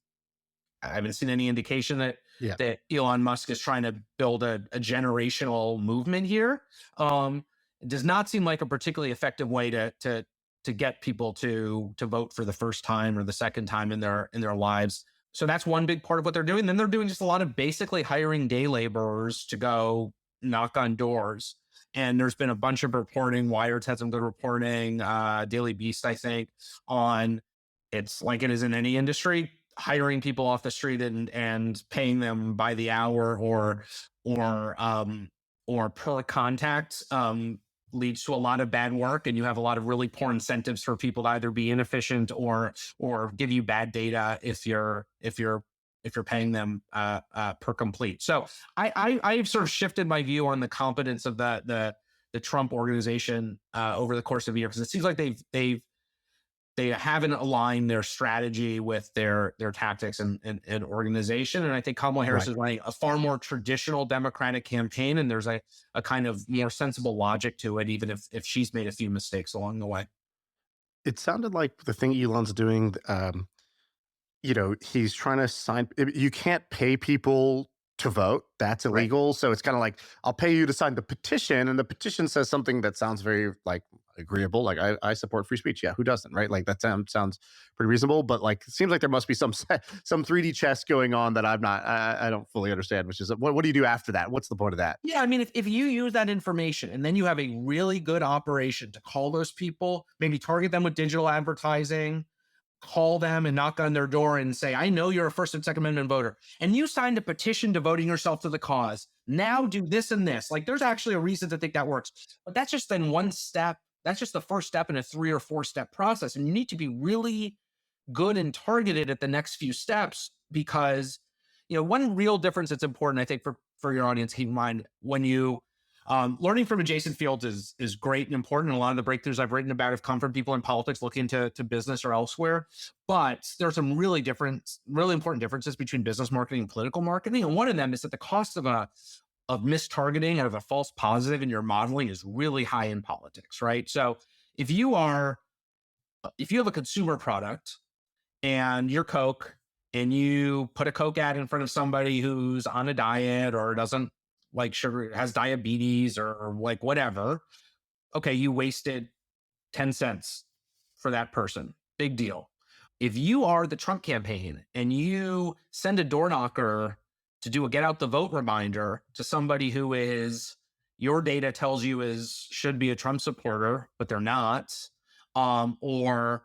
S3: I haven't seen any indication that that Elon Musk is trying to build a generational movement here. It does not seem like a particularly effective way to get people to vote for the first time or the second time in their lives. So that's one big part of what they're doing. Then they're doing just a lot of basically hiring day laborers to go knock on doors. And there's been a bunch of reporting. Wired's had some good reporting. Daily Beast, I think, on it's like it is in any industry, hiring people off the street and paying them by the hour or per contact leads to a lot of bad work, and you have a lot of really poor incentives for people to either be inefficient or give you bad data if you're paying them per complete. So I've sort of shifted my view on the competence of the Trump organization over the course of a year, because it seems like they haven't aligned their strategy with their tactics and organization. And I think Kamala Harris is running a far more traditional Democratic campaign, and there's a kind of more sensible logic to it, even if she's made a few mistakes along the way.
S1: It sounded like the thing Elon's doing, he's trying to sign. You can't pay people to vote. That's illegal. So it's kind of like, I'll pay you to sign the petition. And the petition says something that sounds very like agreeable. Like I support free speech. Yeah. Who doesn't? Right. Like that sounds pretty reasonable, but like, it seems like there must be some 3D chess going on that I don't fully understand, which is what do you do after that? What's the point of that?
S3: Yeah. I mean, if you use that information and then you have a really good operation to call those people, maybe target them with digital advertising, call them and knock on their door and say, I know you're a First and Second Amendment voter, and you signed a petition devoting yourself to the cause. Now do this and this. Like, there's actually a reason to think that works. But that's just then one step. That's just the first step in a 3 or 4 step process. And you need to be really good and targeted at the next few steps, because, one real difference that's important, I think, for your audience, keep in mind when you learning from adjacent fields is great and important. A lot of the breakthroughs I've written about have come from people in politics looking to business or elsewhere. But there are some really important differences between business marketing and political marketing. And one of them is that the cost of mistargeting or of a false positive in your modeling is really high in politics, right? So if you have a consumer product and you're Coke, and you put a Coke ad in front of somebody who's on a diet or doesn't like sugar, has diabetes or like whatever, okay, you wasted 10 cents for that person. Big deal. If you are the Trump campaign and you send a door knocker to do a get out the vote reminder to somebody who is, your data tells you should be a Trump supporter, but they're not, or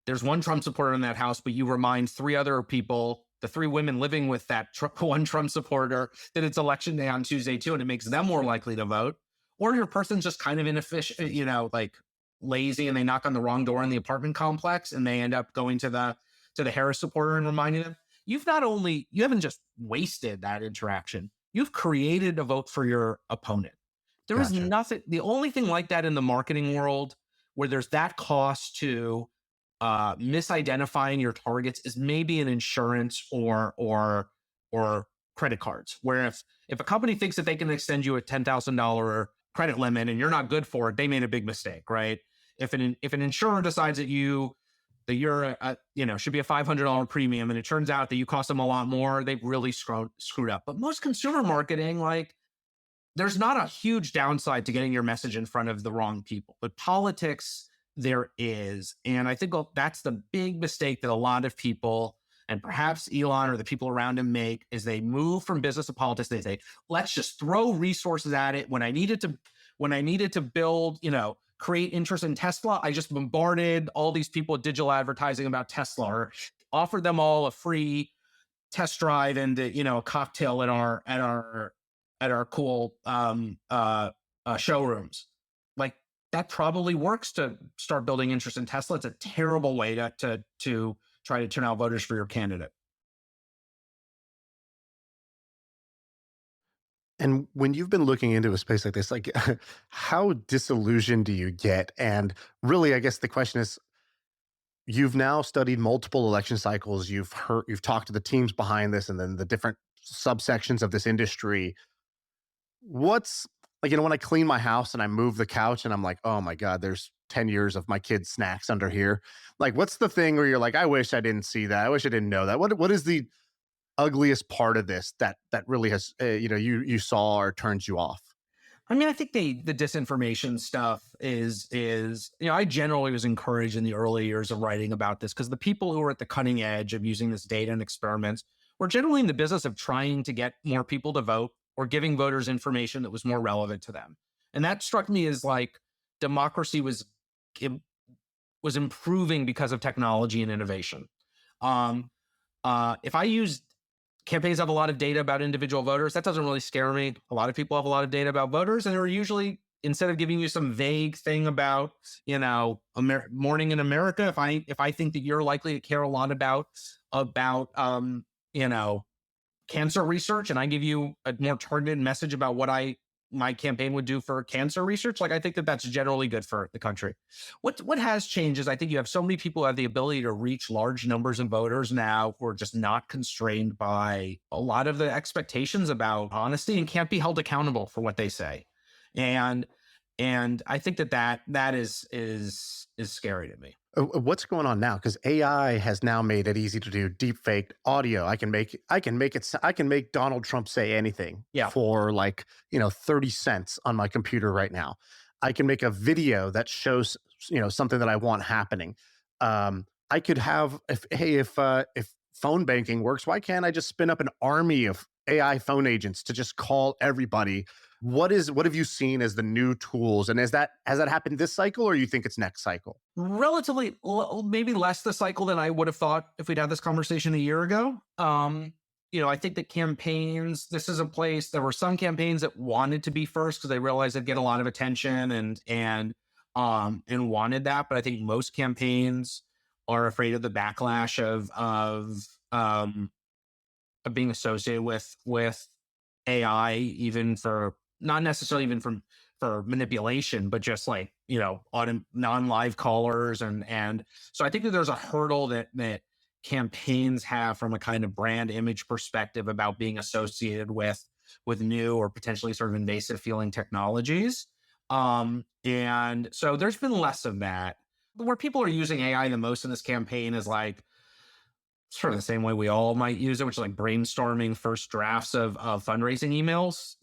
S3: there's one Trump supporter in that house, but you remind 3 other people, the 3 women living with that one Trump supporter, that it's election day on Tuesday too, and it makes them more likely to vote. Or your person's just kind of inefficient, like lazy, and they knock on the wrong door in the apartment complex, and they end up going to the Harris supporter and reminding them. You haven't just wasted that interaction, you've created a vote for your opponent. There is nothing, the only thing like that in the marketing world where there's that cost to misidentifying your targets is maybe an insurance or credit cards, where if a company thinks that they can extend you a $10,000 credit limit and you're not good for it, they made a big mistake, right? If an insurer decides that you're should be a $500 premium, and it turns out that you cost them a lot more, they've really screwed up. But most consumer marketing, like, there's not a huge downside to getting your message in front of the wrong people. But politics, there is. And I think that's the big mistake that a lot of people, and perhaps Elon or the people around him, make, is they move from business to politics. They say, let's just throw resources at it. When I needed to build, create interest in Tesla, I just bombarded all these people with digital advertising about Tesla, or offered them all a free test drive into, a cocktail at our cool showrooms. Like that probably works to start building interest in Tesla. It's a terrible way to try to turn out voters for your candidate.
S1: And when you've been looking into a space like this, like how disillusioned do you get? And really, I guess the question is, you've now studied multiple election cycles. You've talked to the teams behind this, and then the different subsections of this industry. What's like, when I clean my house and I move the couch, and I'm like, oh my god, there's 10 years of my kids' snacks under here. Like, what's the thing where you're like, I wish I didn't see that. I wish I didn't know that. What is the ugliest part of this that really has you saw or turns you off?
S3: I mean, I think the disinformation stuff is I generally was encouraged in the early years of writing about this because the people who are at the cutting edge of using this data and experiments were generally in the business of trying to get more people to vote or giving voters information that was more relevant to them. And that struck me as like democracy was improving because of technology and innovation. If I used campaigns have a lot of data about individual voters, that doesn't really scare me. A lot of people have a lot of data about voters, and they're usually, instead of giving you some vague thing about, morning in America, if I think that you're likely to care a lot about cancer research, and I give you a more targeted message about what my campaign would do for cancer research, like I think that that's generally good for the country. What has changed is I think you have so many people who have the ability to reach large numbers of voters now who are just not constrained by a lot of the expectations about honesty and can't be held accountable for what they say. And I think that is scary to me.
S1: What's going on now? Because AI has now made it easy to do deepfake audio. I can make Donald Trump say anything for 30 cents on my computer right now. I can make a video that shows something that I want happening. I could have if phone banking works, why can't I just spin up an army of AI phone agents to just call everybody? What have you seen as the new tools? And has that happened this cycle, or you think it's next cycle?
S3: Relatively, maybe less the cycle than I would have thought if we'd had this conversation a year ago. I think that campaigns, this is a place, there were some campaigns that wanted to be first because they realized they'd get a lot of attention and wanted that. But I think most campaigns are afraid of the backlash of being associated with AI, even for not necessarily even for manipulation, but just like, on non-live callers. And so I think that there's a hurdle that campaigns have from a kind of brand image perspective about being associated with new or potentially sort of invasive feeling technologies. And so there's been less of that. Where people are using AI the most in this campaign is like, sort of the same way we all might use it, which is like brainstorming first drafts of fundraising emails.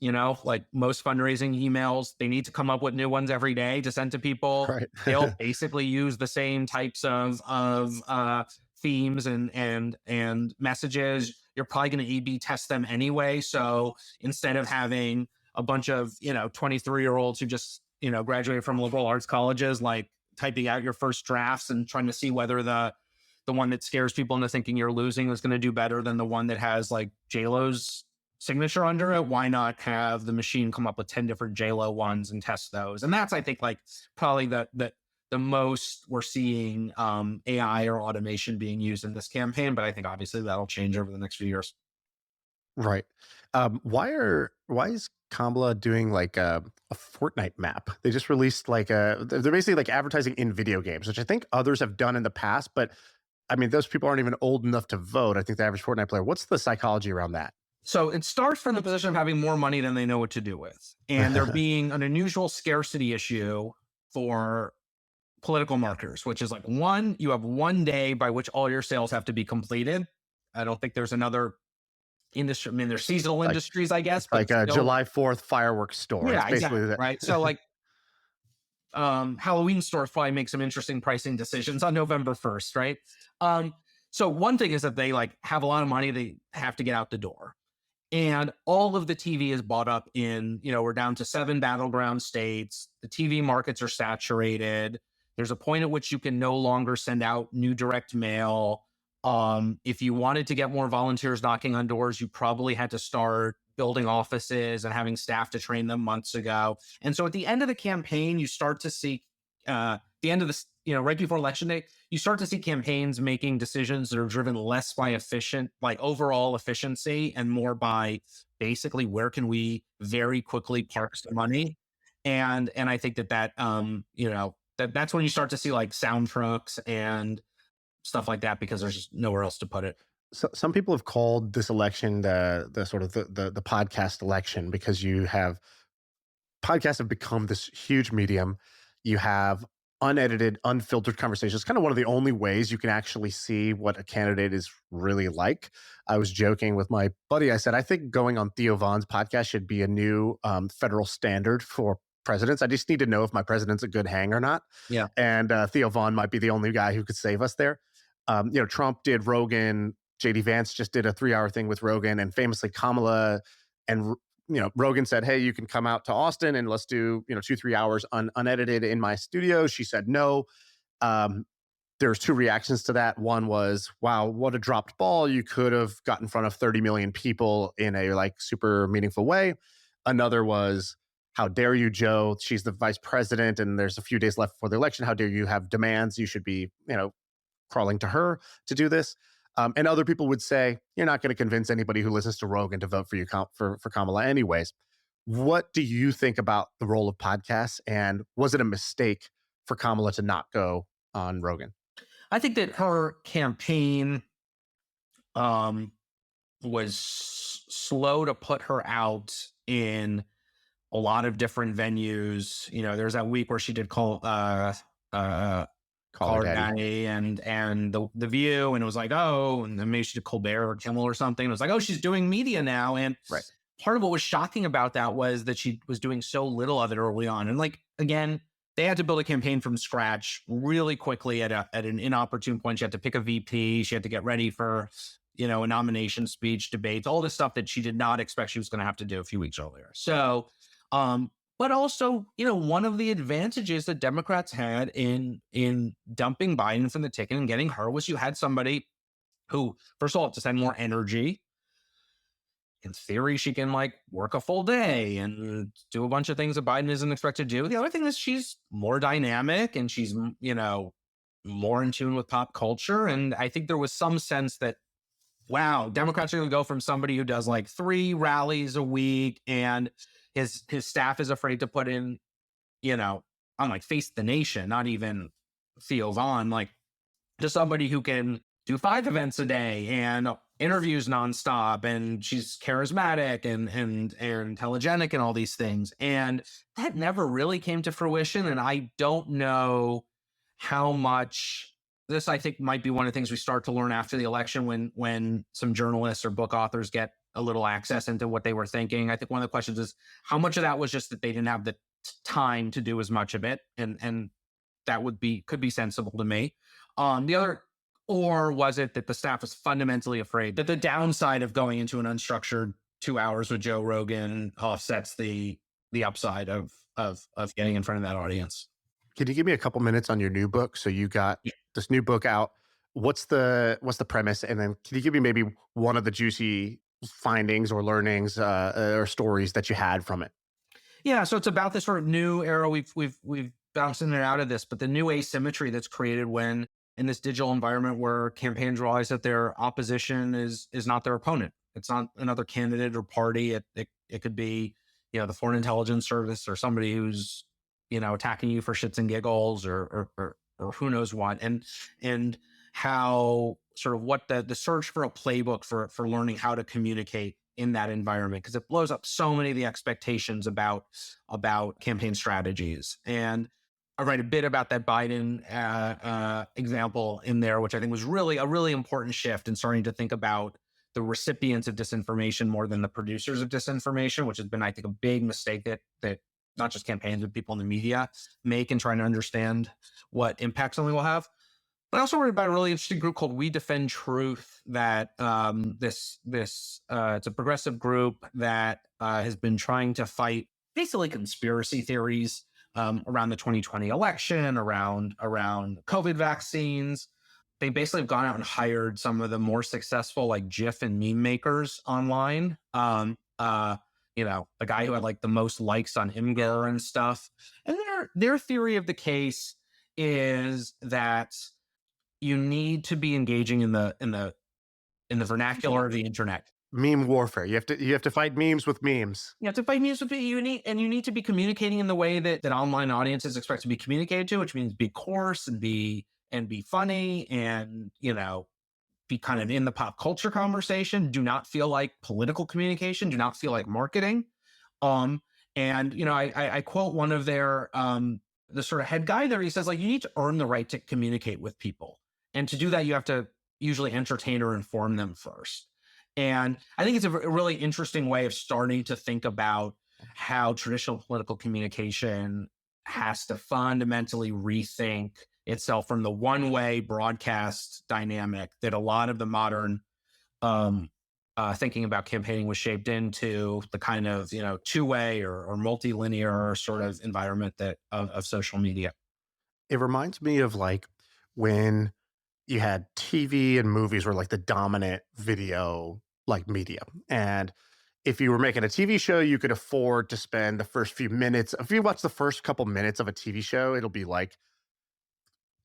S3: Like most fundraising emails, they need to come up with new ones every day to send to people.
S1: Right.
S3: They'll basically use the same types of themes and messages. You're probably going to A/B test them anyway. So instead of having a bunch of 23-year-olds who just graduated from liberal arts colleges, like typing out your first drafts and trying to see whether the one that scares people into thinking you're losing is going to do better than the one that has like J-Lo's signature under it, why not have the machine come up with 10 different J-Lo ones and test those? And that's, I think, like probably the most we're seeing AI or automation being used in this campaign. But I think obviously that'll change over the next few years.
S1: Right. Why is Kamala doing like a Fortnite map? They just released they're basically like advertising in video games, which I think others have done in the past, but I mean, those people aren't even old enough to vote. I think the average Fortnite player. What's the psychology around that?
S3: So it starts from the position of having more money than they know what to do with. And there being an unusual scarcity issue for political marketers, which is like you have one day by which all your sales have to be completed. I don't think there's another industry. I mean, there's seasonal industries, I guess.
S1: Like a July 4th fireworks store.
S3: Yeah, exactly. Right. So like Halloween stores probably make some interesting pricing decisions on November 1st, right? So one thing is that they like have a lot of money they have to get out the door. And all of the TV is bought up in, we're down to 7 battleground states. The TV markets are saturated. There's a point at which you can no longer send out new direct mail. If you wanted to get more volunteers knocking on doors, you probably had to start building offices and having staff to train them months ago. And so at the end of the campaign, you start to see the end of this, right before election day, you start to see campaigns making decisions that are driven less by overall efficiency and more by basically where can we very quickly park some money. And I think that's when you start to see like sound trucks and stuff like that, because there's just nowhere else to put it.
S1: So some people have called this election the sort of the podcast election, because you have podcasts have become this huge medium. You have unedited, unfiltered conversations. Kind of one of the only ways you can actually see what a candidate is really like. I was joking with my buddy. I said, I think going on Theo Von's podcast should be a new federal standard for presidents. I just need to know if my president's a good hang or not.
S3: Yeah.
S1: And Theo Von might be the only guy who could save us there. Trump did Rogan. JD Vance just did a 3-hour thing with Rogan, and famously Kamala and Rogan said, hey, you can come out to Austin and let's do 2-3 hours unedited in my studio. She said no. There's 2 reactions to that. One was, wow, what a dropped ball. You could have got in front of 30 million people in a like super meaningful way. Another was, how dare you, Joe? She's the vice president and there's a few days left before the election. How dare you have demands? You should be crawling to her to do this. And other people would say, you're not going to convince anybody who listens to Rogan to vote for you for Kamala anyways. What do you think about the role of podcasts? And was it a mistake for Kamala to not go on Rogan?
S3: I think that her campaign was slow to put her out in a lot of different venues. There's that week where she did call Her Daddy and the View, and it was like, oh, and then maybe she did Colbert or Kimmel or something. It was like, oh, she's doing media now. And
S1: right.
S3: Part of what was shocking about that was that she was doing so little of it early on. And like, again, they had to build a campaign from scratch really quickly at an inopportune point. She had to pick a VP. She had to get ready for, a nomination speech, debates, all this stuff that she did not expect she was going to have to do a few weeks earlier. So, but also, one of the advantages that Democrats had in dumping Biden from the ticket and getting her was you had somebody who, first of all, just had more energy. In theory, she can work a full day and do a bunch of things that Biden isn't expected to do. The other thing is she's more dynamic and she's, more in tune with pop culture. And I think there was some sense that, wow, Democrats are going to go from somebody who does 3 rallies a week and his staff is afraid to put in, on Face the Nation, not even Theo Von, to somebody who can do 5 events a day and interviews nonstop, and she's charismatic and telegenic and all these things. And that never really came to fruition. And I don't know how much this, I think, might be one of the things we start to learn after the election when some journalists or book authors get a little access into what they were thinking. I think one of the questions is how much of that was just that they didn't have the time to do as much of it. And that could be sensible to me. Or was it that the staff was fundamentally afraid that the downside of going into an unstructured 2 hours with Joe Rogan offsets the upside of getting in front of that audience?
S1: Can you give me a couple minutes on your new book? So you got this new book out. What's the premise? And then can you give me maybe one of the juicy findings or learnings or stories that you had from it?
S3: Yeah, so it's about this sort of new era. We've bounced in and out of this, but the new asymmetry that's created when in this digital environment where campaigns realize that their opposition is not their opponent. It's not another candidate or party. It could be, the Foreign Intelligence Service or somebody who's, attacking you for shits and giggles or who knows what. And how sort of what the search for a playbook for learning how to communicate in that environment, because it blows up so many of the expectations about campaign strategies. And I write a bit about that Biden example in there, which I think was really a really important shift in starting to think about the recipients of disinformation more than the producers of disinformation, which has been, I think, a big mistake that not just campaigns, but people in the media make in trying to understand what impact something will have. But I also wrote about a really interesting group called We Defend Truth that it's a progressive group that has been trying to fight basically conspiracy theories around the 2020 election, around COVID vaccines, they basically have gone out and hired some of the more successful like GIF and meme makers online. You know, a guy who had like the most likes on Imgur and stuff. And their theory of the case is that you need to be engaging in the vernacular of the internet.
S1: Meme warfare. You have to fight memes with memes.
S3: You have to fight memes with you need to be communicating in the way that online audiences expect to be communicated to, which means be coarse and be funny and, you know, be kind of in the pop culture conversation. Do not feel like political communication. Do not feel like marketing. And you know, I quote one of their the sort of head guy there. He says, like, you need to earn the right to communicate with people, and to do that, you have to usually entertain or inform them first. And I think it's a really interesting way of starting to think about how traditional political communication has to fundamentally rethink itself from the one-way broadcast dynamic that a lot of the modern thinking about campaigning was shaped into, the kind of, you know, two-way or multilinear sort of environment that of social media.
S1: It reminds me of like when you had TV and movies were like the dominant video like media. And if you were making a TV show, you could afford to spend the first few minutes. If you watch the first couple minutes of a TV show, it'll be like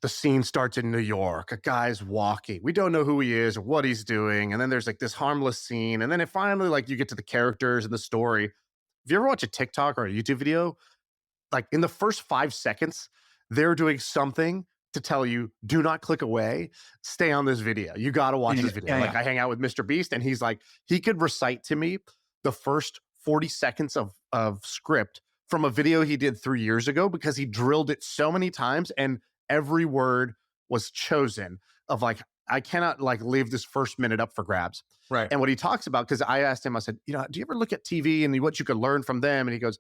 S1: the scene starts in New York. A guy's walking. We don't know who he is or what he's doing. And then there's like this harmless scene. And then it finally, like, you get to the characters and the story. If you ever watch a TikTok or a YouTube video, like in the first 5 seconds, they're doing something to tell you, do not click away, stay on this video. You got to watch this video.
S3: Yeah,
S1: like I hang out with Mr. Beast and he's like, he could recite to me the first 40 seconds of script from a video he did 3 years ago because he drilled it so many times and every word was chosen of like, I cannot like leave this first minute up for grabs.
S3: Right.
S1: And what he talks about, because I asked him, I said, you know, do you ever look at TV and what you could learn from them? And he goes,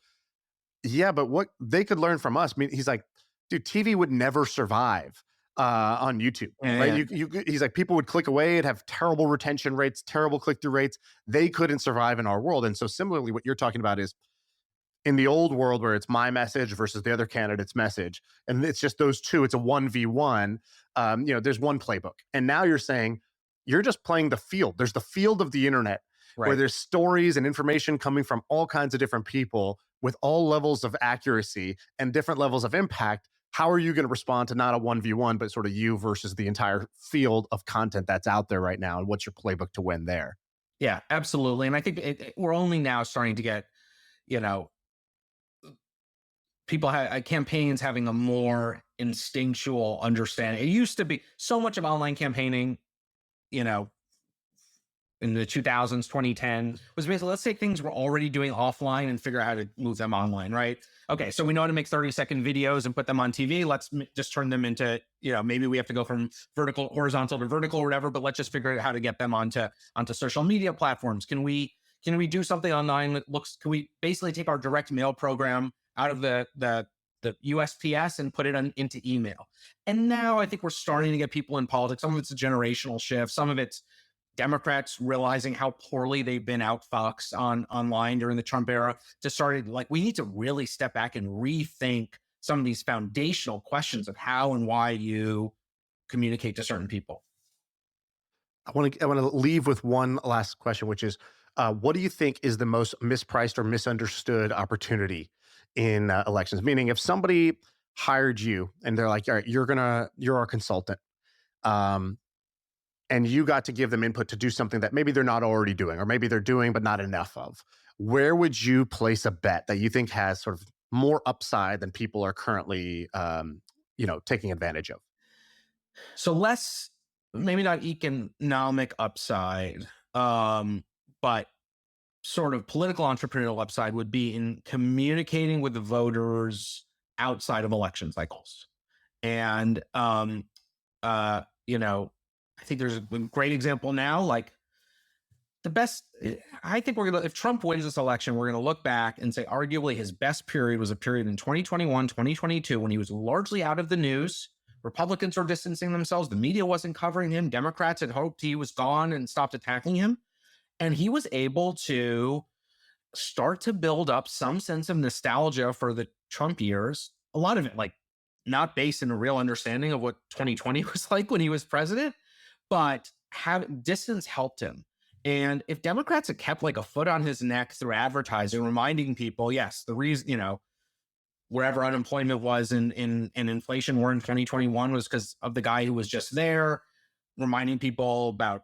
S1: yeah, but what they could learn from us. I mean, he's like, dude, TV would never survive on YouTube.
S3: Yeah,
S1: right?
S3: yeah.
S1: He's like, people would click away. It'd have terrible retention rates, terrible click-through rates. They couldn't survive in our world. And so similarly, what you're talking about is in the old world where it's my message versus the other candidate's message. And it's just those two. It's a 1v1. You know, there's one playbook. And now you're saying you're just playing the field. There's the field of the internet where there's stories and information coming from all kinds of different people with all levels of accuracy and different levels of impact. How are you going to respond to not a 1v1, but sort of you versus the entire field of content that's out there right now? And what's your playbook to win there?
S3: Yeah, absolutely. And I think we're only now starting to get, you know, people have campaigns having a more instinctual understanding. It used to be so much of online campaigning, you know, in the 2000s, 2010, was basically, let's take things we're already doing offline and figure out how to move them online, right? Okay, so we know how to make 30-second videos and put them on TV. Let's just turn them into, you know, maybe we have to go from horizontal to vertical or whatever, but let's just figure out how to get them onto social media platforms. Can we do something online that can we basically take our direct mail program out of the USPS and put it into email? And now I think we're starting to get people in politics. Some of it's a generational shift. Some of it's Democrats realizing how poorly they've been outfoxed online during the Trump era, to start like, we need to really step back and rethink some of these foundational questions of how and why you communicate to certain people.
S1: I want to leave with one last question, which is, what do you think is the most mispriced or misunderstood opportunity in elections? Meaning, if somebody hired you and they're like, all right, you're our consultant, and you got to give them input to do something that maybe they're not already doing, or maybe they're doing but not enough of, where would you place a bet that you think has sort of more upside than people are currently, you know, taking advantage of?
S3: So less, maybe not economic upside, but sort of political entrepreneurial upside would be in communicating with the voters outside of election cycles. And, you know, I think there's a great example now, like the best, I think if Trump wins this election, we're going to look back and say, arguably his best period was a period in 2021, 2022, when he was largely out of the news. Republicans were distancing themselves. The media wasn't covering him. Democrats had hoped he was gone and stopped attacking him. And he was able to start to build up some sense of nostalgia for the Trump years. A lot of it, like, not based in a real understanding of what 2020 was like when he was president, but distance helped him. And if Democrats had kept like a foot on his neck through advertising, reminding people, yes, the reason, wherever unemployment was and inflation were in 2021 was because of the guy who was just there, reminding people about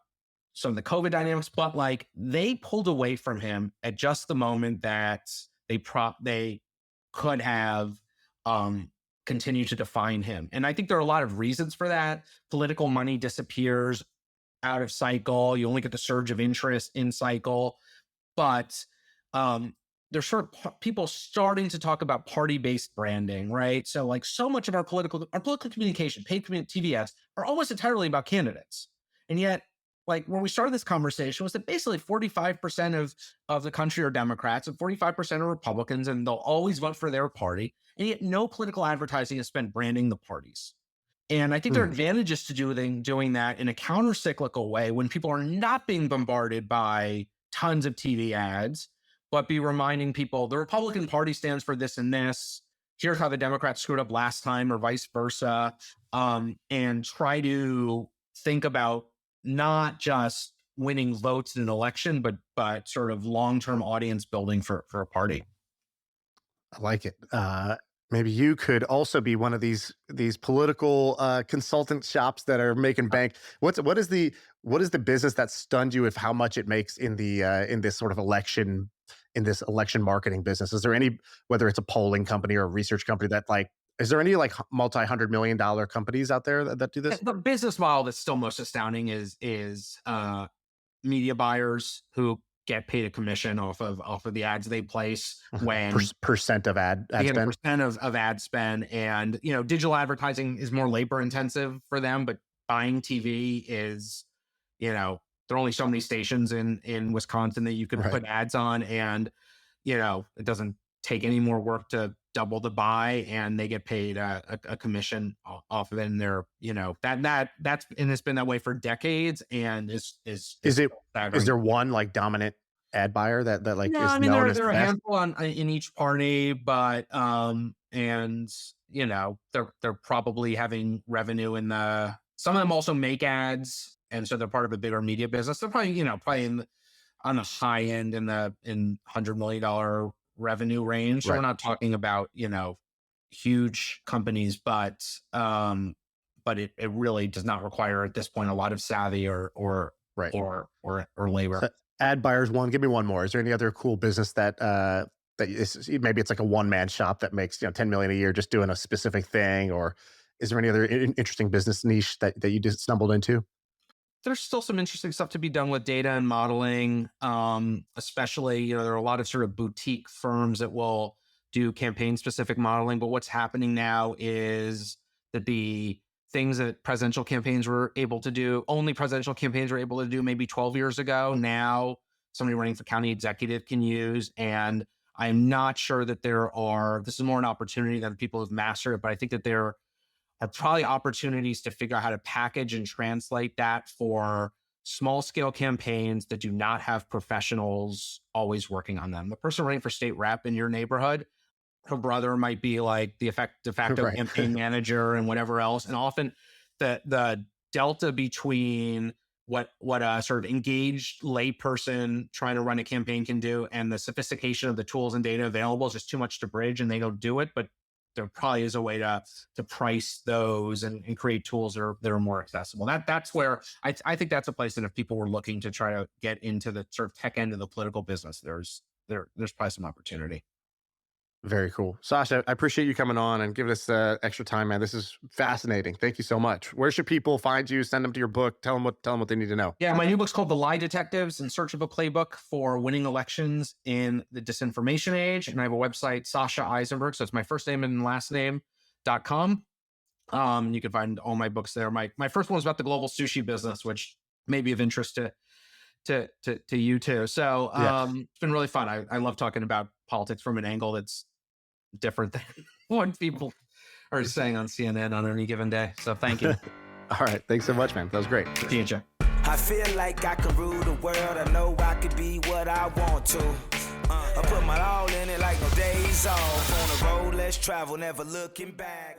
S3: some of the COVID dynamics, but like they pulled away from him at just the moment that they could have continued to define him. And I think there are a lot of reasons for that. Political money disappears out of cycle. You only get the surge of interest in cycle, but there's people starting to talk about party-based branding, right? So like so much of our political communication, paid TV ads are almost entirely about candidates. And yet, like when we started this conversation was that basically 45% of the country are Democrats and 45% are Republicans, and they'll always vote for their party. And yet no political advertising is spent branding the parties. And I think there are advantages to doing that in a counter-cyclical way when people are not being bombarded by tons of TV ads, but be reminding people the Republican Party stands for this and this. Here's how the Democrats screwed up last time, or vice versa, and try to think about not just winning votes in an election, but sort of long-term audience building for a party.
S1: I like it. Maybe you could also be one of these political consultant shops that are making bank. What is the business that stunned you with how much it makes in this sort of election marketing business? Is there any, whether it's a polling company or a research company, that like, is there any like multi-$100 million companies out there that do this?
S3: The business model that's still most astounding is media buyers who get paid a commission off of the ads they place when
S1: percent of ad spend.
S3: Percent of ad spend. And digital advertising is more labor intensive for them, but buying TV is, there are only so many stations in Wisconsin that you can put ads on, and it doesn't take any more work to double the buy, and they get paid a commission off of it. And they're that's and it's been that way for decades. And is
S1: there one like dominant ad buyer that like
S3: no,
S1: is
S3: I mean
S1: known
S3: there are a
S1: best?
S3: handful in each party, but and they're probably having revenue in the, some of them also make ads, and so they're part of a bigger media business. They're probably on the high end in $100 million revenue range. So we're not talking about, huge companies, but it really does not require at this point a lot of savvy or labor.
S1: So ad buyers one. Give me one more. Is there any other cool business that maybe it's like a one-man shop that makes $10 million a year just doing a specific thing, or is there any other interesting business niche that you just stumbled into?
S3: There's still some interesting stuff to be done with data and modeling, especially, there are a lot of sort of boutique firms that will do campaign-specific modeling. But what's happening now is that the things that presidential campaigns were able to do, only presidential campaigns were able to do maybe 12 years ago, now somebody running for county executive can use. And I'm not sure that this is more an opportunity than people who've mastered it, but I think that there are probably opportunities to figure out how to package and translate that for small scale campaigns that do not have professionals always working on them. The person running for state rep in your neighborhood, her brother might be like de facto campaign manager and whatever else. And often the delta between what a sort of engaged layperson trying to run a campaign can do and the sophistication of the tools and data available is just too much to bridge, and they don't do it. But there probably is a way to price those and create tools that are more accessible. That's where I think that's a place that if people were looking to try to get into the sort of tech end of the political business, there's probably some opportunity.
S1: Very cool. Sasha, I appreciate you coming on and giving us extra time, man. This is fascinating. Thank you so much. Where should people find you? Send them to your book. Tell them what they need to know.
S3: Yeah, my new book's called The Lie Detectives: In Search of a Playbook for Winning Elections in the Disinformation Age. And I have a website, Sasha Eisenberg. So it's my first name and last name.com. You can find all my books there. My first one was about the global sushi business, which may be of interest to you too. So It's been really fun. I love talking about politics from an angle that's different than what people are saying on CNN on any given day. So thank you.
S1: All right. Thanks so much, man. That was great.
S3: See you, Jay.
S2: I feel like I can rule the world. I know I could be what I want to. I put my all in it like no days off. On the road, let's travel, never looking back.